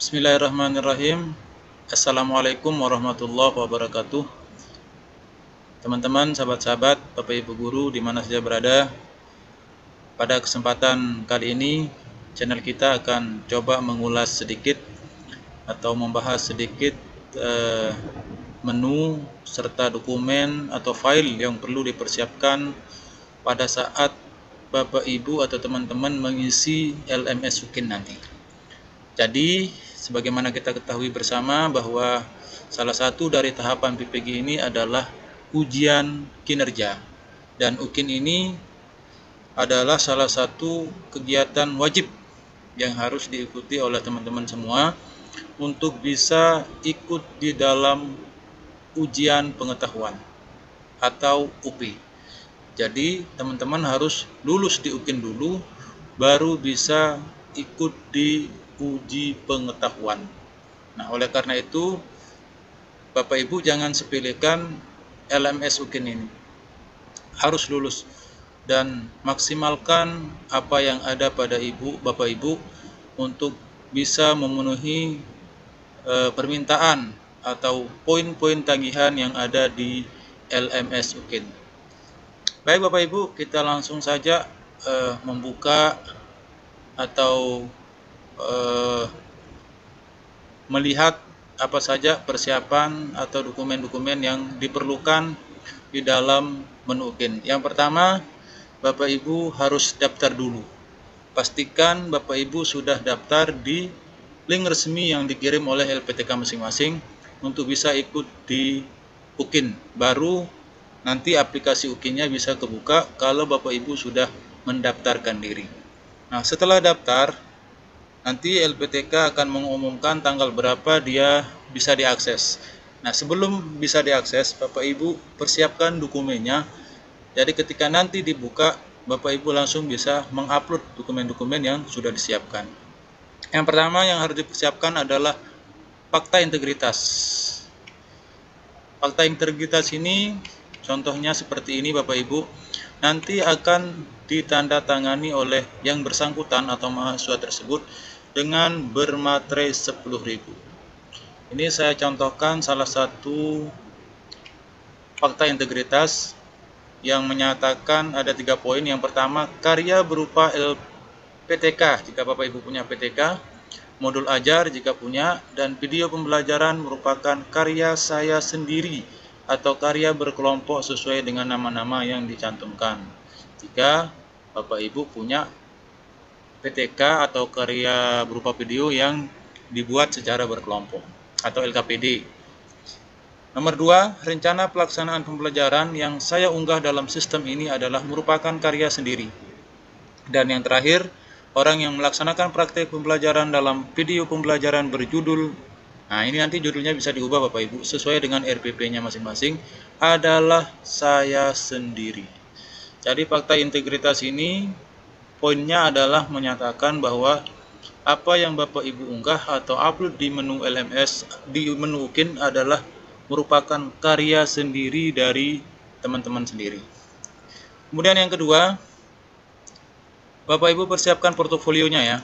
Bismillahirrahmanirrahim. Assalamualaikum warahmatullahi wabarakatuh. Teman-teman, sahabat-sahabat, Bapak Ibu Guru di mana saja berada. Pada kesempatan kali ini, channel kita akan coba mengulas sedikit atau membahas sedikit menu serta dokumen atau file yang perlu dipersiapkan pada saat Bapak Ibu atau teman-teman mengisi LMS UKIN nanti. Jadi, sebagaimana kita ketahui bersama bahwa salah satu dari tahapan PPG ini adalah ujian kinerja. Dan UKIN ini adalah salah satu kegiatan wajib yang harus diikuti oleh teman-teman semua untuk bisa ikut di dalam ujian pengetahuan atau UPI. Jadi, teman-teman harus lulus di UKIN dulu, baru bisa ikut di uji pengetahuan. Nah, oleh karena itu, Bapak Ibu jangan sepelekan LMS UKIN ini. Harus lulus dan maksimalkan apa yang ada pada Bapak Ibu untuk bisa memenuhi permintaan atau poin-poin tagihan yang ada di LMS UKIN. Baik Bapak Ibu, kita langsung saja membuka atau melihat apa saja persiapan atau dokumen-dokumen yang diperlukan di dalam menu UKIN. Yang pertama, Bapak Ibu harus daftar dulu. Pastikan Bapak Ibu sudah daftar di link resmi yang dikirim oleh LPTK masing-masing untuk bisa ikut di UKIN. Baru nanti aplikasi UKIN-nya bisa kebuka kalau Bapak Ibu sudah mendaftarkan diri. Nah, setelah daftar, nanti LPTK akan mengumumkan tanggal berapa dia bisa diakses. Nah, sebelum bisa diakses, Bapak Ibu persiapkan dokumennya. Jadi ketika nanti dibuka, Bapak Ibu langsung bisa mengupload dokumen-dokumen yang sudah disiapkan. Yang pertama yang harus dipersiapkan adalah fakta integritas. Fakta integritas ini contohnya seperti ini Bapak Ibu. Nanti akan ditandatangani oleh yang bersangkutan atau mahasiswa tersebut dengan bermaterai 10.000. Ini saya contohkan salah satu fakta integritas yang menyatakan ada 3 poin. Yang pertama, karya berupa PTK jika Bapak Ibu punya PTK, modul ajar jika punya, dan video pembelajaran merupakan karya saya sendiri atau karya berkelompok sesuai dengan nama-nama yang dicantumkan. Jika Bapak Ibu punya PTK atau karya berupa video yang dibuat secara berkelompok atau LKPD. Nomor 2, rencana pelaksanaan pembelajaran yang saya unggah dalam sistem ini adalah merupakan karya sendiri. Dan yang terakhir, orang yang melaksanakan praktek pembelajaran dalam video pembelajaran berjudul, nah ini nanti judulnya bisa diubah Bapak Ibu sesuai dengan RPP-nya masing-masing, adalah saya sendiri. Jadi fakta integritas ini poinnya adalah menyatakan bahwa apa yang Bapak Ibu unggah atau upload di menu LMS, di menu UKIN adalah merupakan karya sendiri dari teman-teman sendiri. Kemudian yang kedua, Bapak Ibu persiapkan portofolionya ya.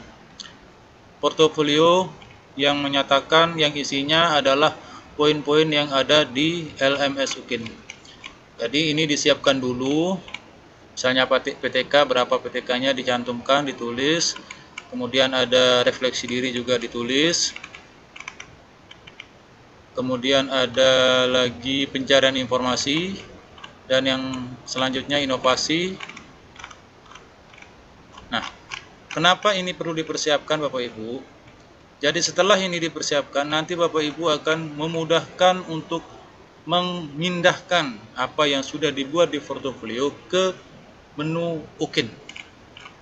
Portofolio yang menyatakan yang isinya adalah poin-poin yang ada di LMS UKIN. Jadi ini disiapkan dulu. Misalnya PTK, berapa PTK-nya dicantumkan, ditulis. Kemudian ada refleksi diri juga ditulis. Kemudian ada lagi pencarian informasi. Dan yang selanjutnya inovasi. Nah, kenapa ini perlu dipersiapkan Bapak Ibu? Jadi setelah ini dipersiapkan, nanti Bapak Ibu akan memudahkan untuk memindahkan apa yang sudah dibuat di portofolio ke menu UKIN.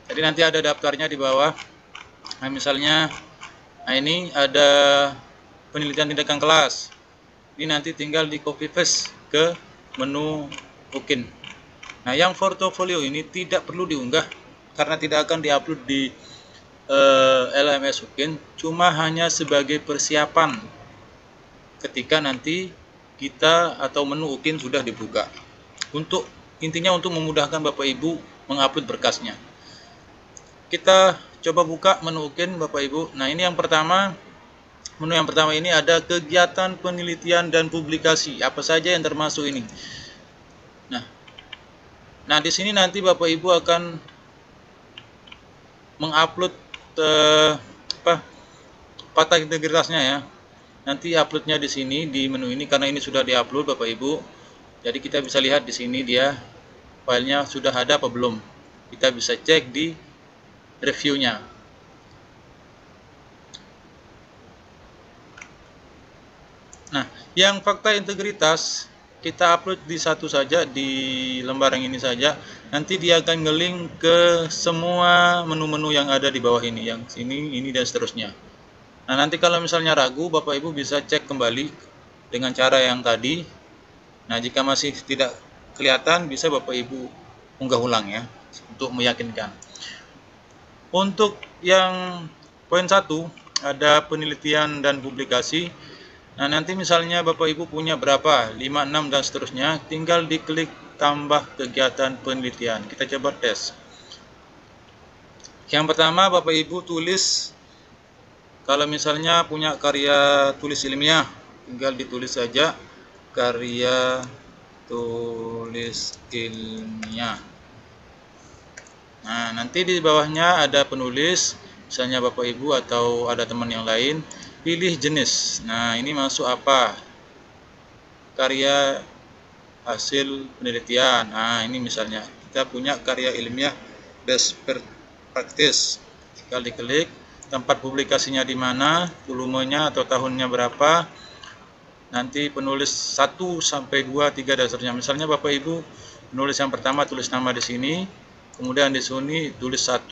Jadi nanti ada daftarnya di bawah. Nah, misalnya, ini ada penelitian tindakan kelas. Ini nanti tinggal di copy paste ke menu UKIN. Nah, yang portofolio ini tidak perlu diunggah karena tidak akan diupload di LMS UKIN, cuma hanya sebagai persiapan ketika nanti kita atau menu UKIN sudah dibuka. Intinya untuk memudahkan Bapak Ibu mengupload berkasnya. Kita coba buka menu UKIN Bapak Ibu. Nah, ini yang pertama Menu yang pertama ini ada kegiatan penelitian dan publikasi. Apa saja yang termasuk ini? Nah, di sini nanti Bapak Ibu akan mengupload fakta integritasnya ya. Nanti uploadnya di sini di menu ini, karena ini sudah diupload Bapak Ibu. Jadi kita bisa lihat di sini dia filenya sudah ada apa belum. Kita bisa cek di reviewnya. Nah, yang fakta integritas kita upload di satu saja, di lembar yang ini saja. Nanti dia akan nge-link ke semua menu-menu yang ada di bawah ini, yang sini, ini dan seterusnya. Nah, nanti kalau misalnya ragu, Bapak Ibu bisa cek kembali dengan cara yang tadi. Nah, jika masih tidak kelihatan, bisa Bapak Ibu unggah ulang ya, untuk meyakinkan. Untuk yang poin 1, ada penelitian dan publikasi. Nah, nanti misalnya Bapak Ibu punya berapa, 5, 6, dan seterusnya, tinggal diklik tambah kegiatan penelitian. Kita coba tes. Yang pertama, Bapak Ibu tulis, kalau misalnya punya karya tulis ilmiah, tinggal ditulis saja karya tulis ilmiah. Nah, nanti di bawahnya ada penulis, misalnya Bapak Ibu atau ada teman yang lain, pilih jenis. Nah, ini masuk apa? Karya hasil penelitian. Nah, ini misalnya kita punya karya ilmiah best practice. Tinggal diklik, tempat publikasinya di mana, volumenya atau tahunnya berapa. Nanti penulis 1 sampai 2, 3 dan seterusnya. Misalnya Bapak Ibu penulis yang pertama tulis nama di sini, kemudian di sini tulis 1,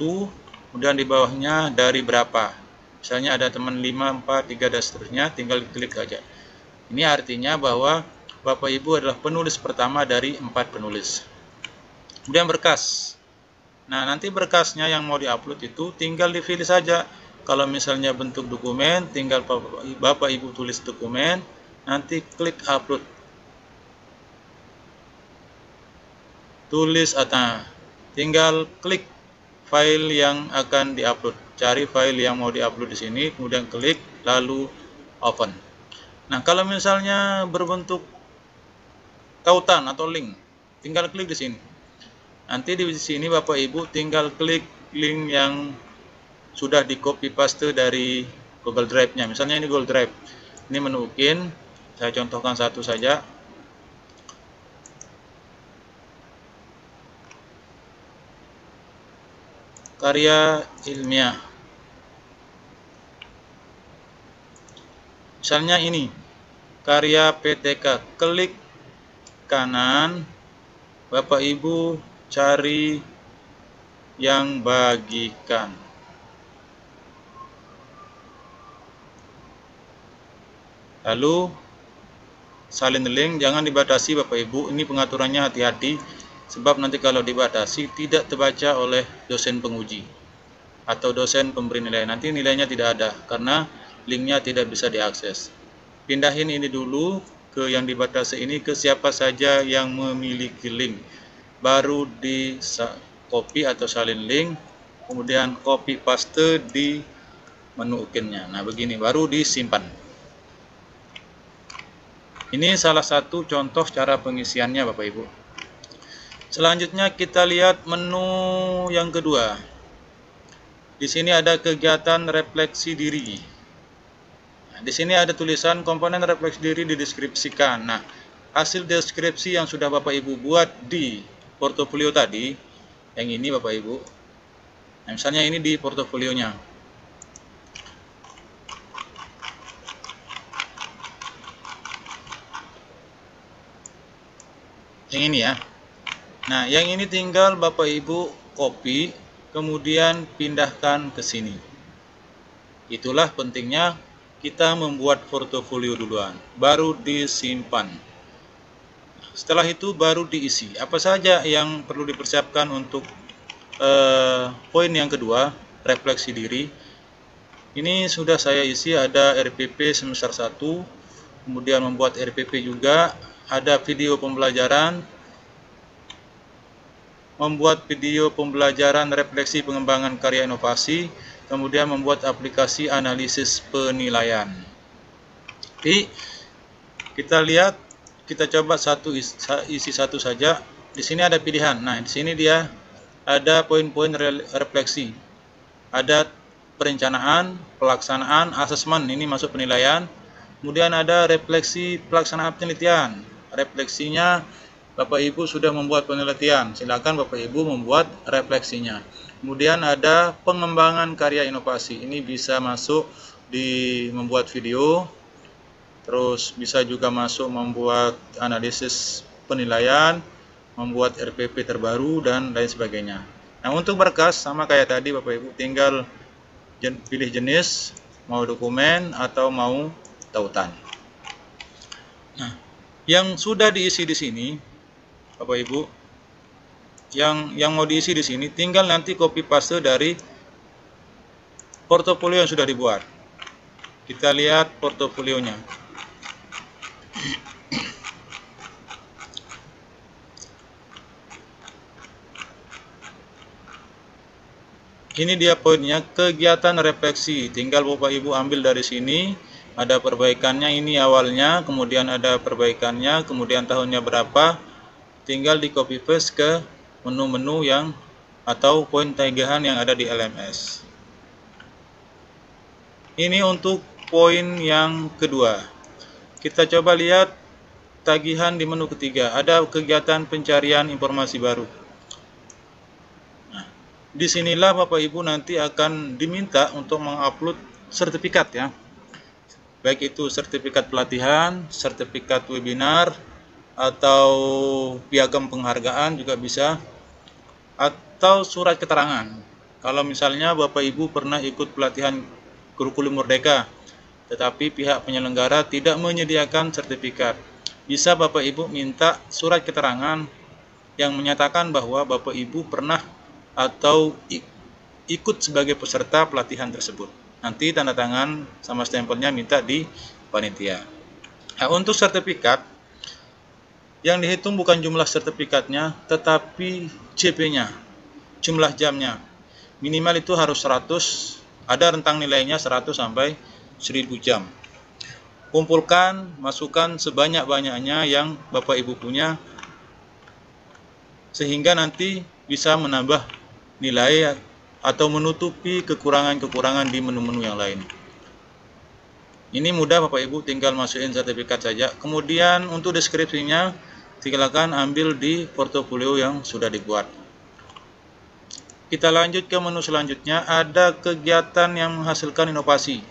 kemudian di bawahnya dari berapa. Misalnya ada teman 5, 4, 3 dan seterusnya, tinggal diklik aja. Ini artinya bahwa Bapak Ibu adalah penulis pertama dari 4 penulis. Kemudian berkas. Nah, nanti berkasnya yang mau diupload itu tinggal dipilih saja. Kalau misalnya bentuk dokumen, tinggal Bapak Ibu tulis dokumen, nanti klik upload. Tulis atau tinggal klik file yang akan diupload. Cari file yang mau diupload di sini, kemudian klik lalu open. Nah, kalau misalnya berbentuk tautan atau link, tinggal klik di sini. Nanti di sini Bapak Ibu tinggal klik link yang sudah di copy paste dari Google Drive-nya. Misalnya ini Google Drive. Ini menu UKIN. Saya contohkan satu saja. Karya ilmiah. Misalnya ini, karya PTK. Klik kanan, Bapak Ibu cari yang bagikan. Lalu salin link, jangan dibatasi Bapak Ibu. Ini pengaturannya hati-hati, sebab nanti kalau dibatasi tidak terbaca oleh dosen penguji atau dosen pemberi nilai. Nanti nilainya tidak ada karena linknya tidak bisa diakses. Pindahin ini dulu ke yang dibatasi ini ke siapa saja yang memiliki link. Baru di copy atau salin link, kemudian copy paste di menu UKIN-nya. Nah, begini baru disimpan. Ini salah satu contoh cara pengisiannya Bapak Ibu. Selanjutnya kita lihat menu yang kedua. Di sini ada kegiatan refleksi diri. Nah, di sini ada tulisan komponen refleksi diri dideskripsikan. Nah, hasil deskripsi yang sudah Bapak Ibu buat di portofolio tadi, yang ini Bapak Ibu. Nah, misalnya ini di portofolionya. Yang ini ya. Nah, yang ini tinggal Bapak Ibu copy, kemudian pindahkan ke sini. Itulah pentingnya kita membuat portofolio duluan, baru disimpan. Setelah itu baru diisi. Apa saja yang perlu dipersiapkan untuk poin yang kedua, refleksi diri. Ini sudah saya isi, ada RPP semester 1, kemudian membuat RPP juga, ada video pembelajaran, membuat video pembelajaran refleksi pengembangan karya inovasi, kemudian membuat aplikasi analisis penilaian. Tapi kita lihat, kita coba isi satu saja. Di sini ada pilihan. Nah, di sini dia ada poin-poin refleksi. Ada perencanaan, pelaksanaan, asesmen, ini masuk penilaian. Kemudian ada refleksi pelaksanaan penelitian. Refleksinya Bapak Ibu sudah membuat penelitian, silakan Bapak Ibu membuat refleksinya. Kemudian ada pengembangan karya inovasi. Ini bisa masuk di membuat video, terus bisa juga masuk membuat analisis penilaian, membuat RPP terbaru, dan lain sebagainya. Nah, untuk berkas sama kayak tadi Bapak Ibu, tinggal pilih jenis, mau dokumen atau mau tautan. Nah, yang sudah diisi di sini Bapak Ibu, yang mau diisi di sini tinggal nanti copy paste dari portofolio yang sudah dibuat. Kita lihat portofolionya. Ini dia poinnya, kegiatan refleksi. Tinggal Bapak Ibu ambil dari sini, ada perbaikannya, ini awalnya, kemudian ada perbaikannya, kemudian tahunnya berapa. Tinggal di copy paste ke menu-menu yang atau poin tagihan yang ada di LMS. Ini untuk poin yang kedua. Kita coba lihat tagihan di menu ketiga. Ada kegiatan pencarian informasi baru. Disinilah Bapak Ibu nanti akan diminta untuk mengupload sertifikat ya, baik itu sertifikat pelatihan, sertifikat webinar, atau piagam penghargaan juga bisa, atau surat keterangan. Kalau misalnya Bapak Ibu pernah ikut pelatihan kurikulum Merdeka, tetapi pihak penyelenggara tidak menyediakan sertifikat, bisa Bapak Ibu minta surat keterangan yang menyatakan bahwa Bapak Ibu pernah atau ikut sebagai peserta pelatihan tersebut. Nanti tanda tangan sama stempelnya minta di panitia. Nah, untuk sertifikat, yang dihitung bukan jumlah sertifikatnya, tetapi CP-nya, jumlah jamnya. Minimal itu harus 100, ada rentang nilainya 100 sampai 1000 jam. Kumpulkan, masukkan sebanyak-banyaknya yang Bapak Ibu punya, sehingga nanti bisa menambah nilai atau menutupi kekurangan-kekurangan di menu-menu yang lain. Ini mudah Bapak Ibu, tinggal masukin sertifikat saja. Kemudian untuk deskripsinya silakan ambil di portofolio yang sudah dibuat. Kita lanjut ke menu selanjutnya, ada kegiatan yang menghasilkan inovasi.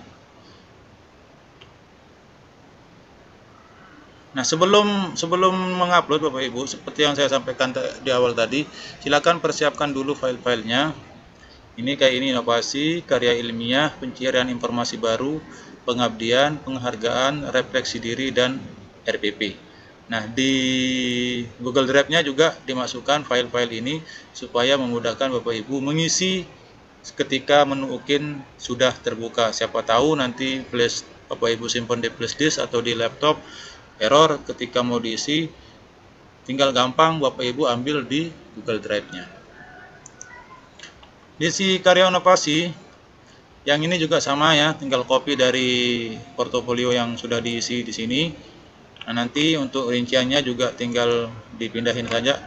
Nah, sebelum mengupload Bapak Ibu, seperti yang saya sampaikan di awal tadi, silakan persiapkan dulu file-filenya. Ini kayak ini, inovasi, karya ilmiah, pencarian informasi baru, pengabdian, penghargaan, refleksi diri, dan RPP. Nah, di Google Drive-nya juga dimasukkan file-file ini supaya memudahkan Bapak Ibu mengisi ketika menu UKIN sudah terbuka. Siapa tahu nanti Bapak Ibu simpan di flash disk atau di laptop, error ketika mau diisi, tinggal gampang Bapak Ibu ambil di Google Drive-nya. Diisi karya inovasi, yang ini juga sama ya, tinggal copy dari portofolio yang sudah diisi di sini. Nah, nanti untuk rinciannya juga tinggal dipindahin saja.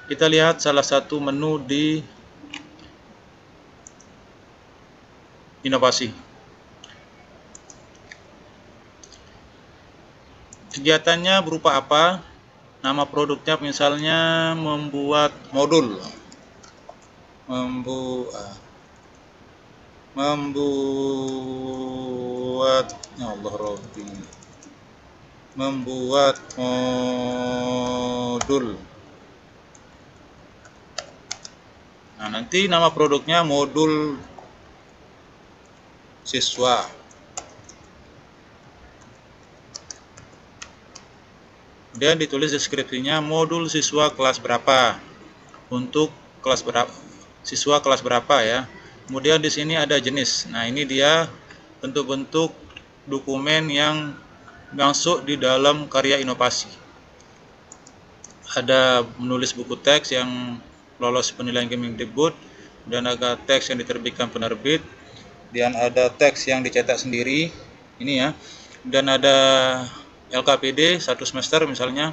Kita lihat salah satu menu di inovasi. Kegiatannya berupa apa? Nama produknya misalnya membuat modul, membuat modul. Nah, nanti nama produknya modul siswa. Kemudian ditulis deskripsinya, modul siswa kelas berapa, untuk kelas berapa, siswa kelas berapa ya. Kemudian di sini ada jenis. Nah, ini dia bentuk-bentuk dokumen yang masuk di dalam karya inovasi. Ada menulis buku teks yang lolos penilaian Kemendikbud, dan ada teks yang diterbitkan penerbit, dan ada teks yang dicetak sendiri. Ini ya. dan ada LKPD 1 semester misalnya.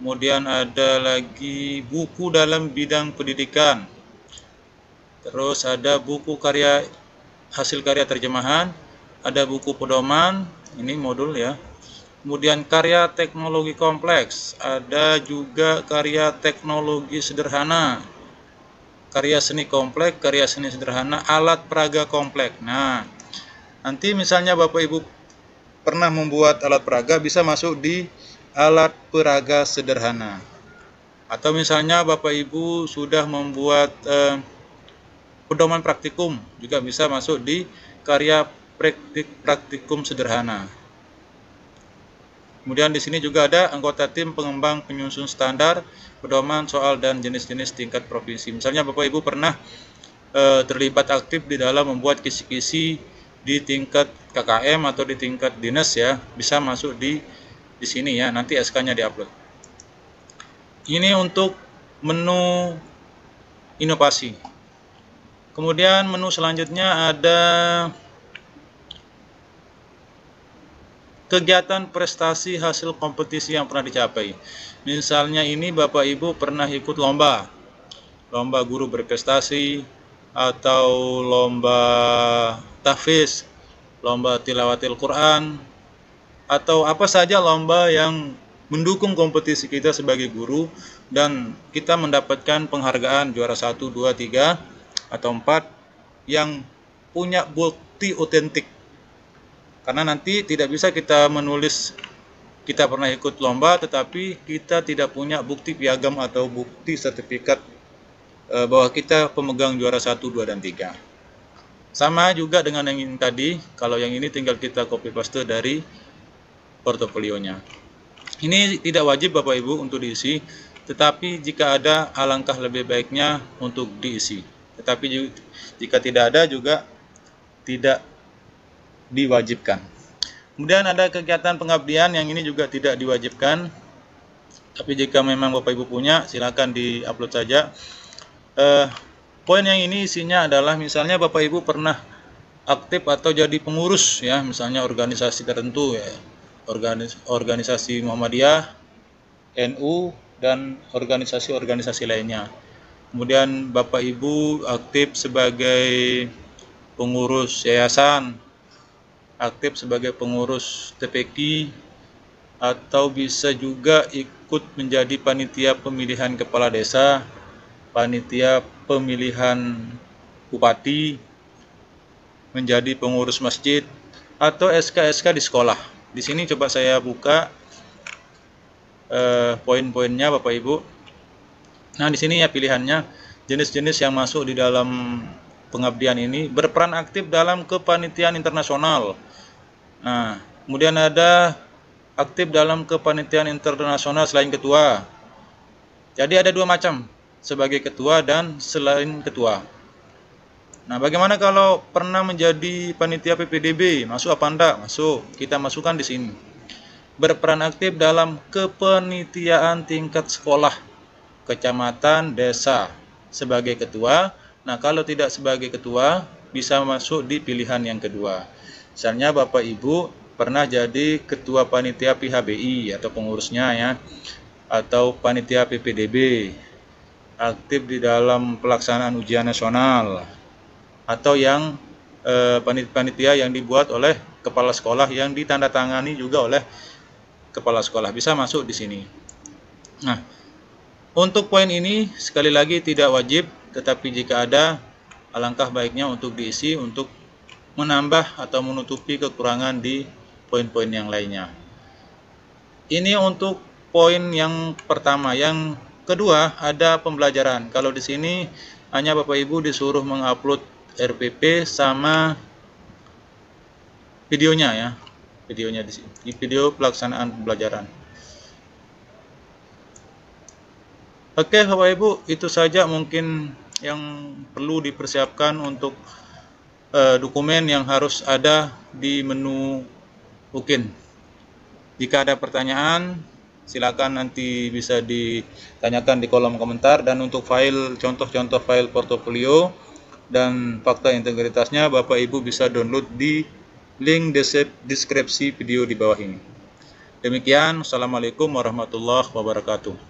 Kemudian ada lagi buku dalam bidang pendidikan. Terus ada buku karya hasil karya terjemahan, ada buku pedoman, ini modul ya. Kemudian karya teknologi kompleks, ada juga karya teknologi sederhana, karya seni kompleks, karya seni sederhana, alat peraga kompleks. Nah, nanti misalnya Bapak Ibu pernah membuat alat peraga, bisa masuk di alat peraga sederhana. Atau misalnya Bapak Ibu sudah membuat pedoman praktikum, juga bisa masuk di karya praktikum sederhana. Kemudian di sini juga ada anggota tim pengembang penyusun standar, pedoman, soal, dan jenis-jenis tingkat provinsi. Misalnya Bapak Ibu pernah terlibat aktif di dalam membuat kisi-kisi di tingkat KKM atau di tingkat dinas ya, bisa masuk di sini ya, nanti SK-nya diupload. Ini untuk menu inovasi. Kemudian menu selanjutnya ada kegiatan prestasi hasil kompetisi yang pernah dicapai. Misalnya ini Bapak Ibu pernah ikut lomba guru berprestasi, atau lomba tahfiz, lomba tilawatil Quran, atau apa saja lomba yang mendukung kompetisi kita sebagai guru dan kita mendapatkan penghargaan juara 1, 2, 3 atau 4 yang punya bukti otentik. Karena nanti tidak bisa kita menulis kita pernah ikut lomba tetapi kita tidak punya bukti piagam atau bukti sertifikat bahwa kita pemegang juara 1, 2, dan 3. Sama juga dengan yang ini tadi, kalau yang ini tinggal kita copy paste dari portofolionya. Ini tidak wajib Bapak Ibu untuk diisi, tetapi jika ada alangkah lebih baiknya untuk diisi. Tetapi jika tidak ada juga tidak diwajibkan. Kemudian ada kegiatan pengabdian, yang ini juga tidak diwajibkan. Tapi jika memang Bapak Ibu punya, silakan di-upload saja. Poin yang ini isinya adalah misalnya Bapak Ibu pernah aktif atau jadi pengurus ya, misalnya organisasi tertentu ya. Organisasi Muhammadiyah, NU, dan organisasi-organisasi lainnya. Kemudian Bapak Ibu aktif sebagai pengurus yayasan, aktif sebagai pengurus TPQ, atau bisa juga ikut menjadi panitia pemilihan kepala desa, panitia pemilihan bupati, menjadi pengurus masjid, atau SK-SK di sekolah. Di sini coba saya buka poin-poinnya Bapak Ibu. Nah, di sini ya pilihannya, jenis-jenis yang masuk di dalam pengabdian ini: berperan aktif dalam kepanitiaan internasional. Nah, kemudian ada aktif dalam kepanitiaan internasional selain ketua. Jadi ada dua macam, sebagai ketua dan selain ketua. Nah, bagaimana kalau pernah menjadi panitia PPDB? Masuk apa enggak? Masuk. Kita masukkan di sini. Berperan aktif dalam kepanitiaan tingkat sekolah, kecamatan, desa sebagai ketua. Nah, kalau tidak sebagai ketua, bisa masuk di pilihan yang kedua. Misalnya Bapak Ibu pernah jadi ketua panitia PHBI atau pengurusnya ya, atau panitia PPDB, aktif di dalam pelaksanaan ujian nasional, atau yang panitia yang dibuat oleh kepala sekolah yang ditandatangani juga oleh kepala sekolah, bisa masuk di sini. Nah, untuk poin ini sekali lagi tidak wajib, tetapi jika ada, alangkah baiknya untuk diisi untuk menambah atau menutupi kekurangan di poin-poin yang lainnya. Ini untuk poin yang pertama. Yang kedua ada pembelajaran. Kalau di sini hanya Bapak Ibu disuruh mengupload RPP sama videonya ya, videonya di sini, di video pelaksanaan pembelajaran. Oke Bapak Ibu, itu saja mungkin yang perlu dipersiapkan untuk dokumen yang harus ada di menu UKIN. Jika ada pertanyaan, silakan nanti bisa ditanyakan di kolom komentar. Dan untuk file contoh-contoh file portofolio dan fakta integritasnya Bapak Ibu bisa download di link deskripsi video di bawah ini. Demikian, Assalamualaikum warahmatullahi wabarakatuh.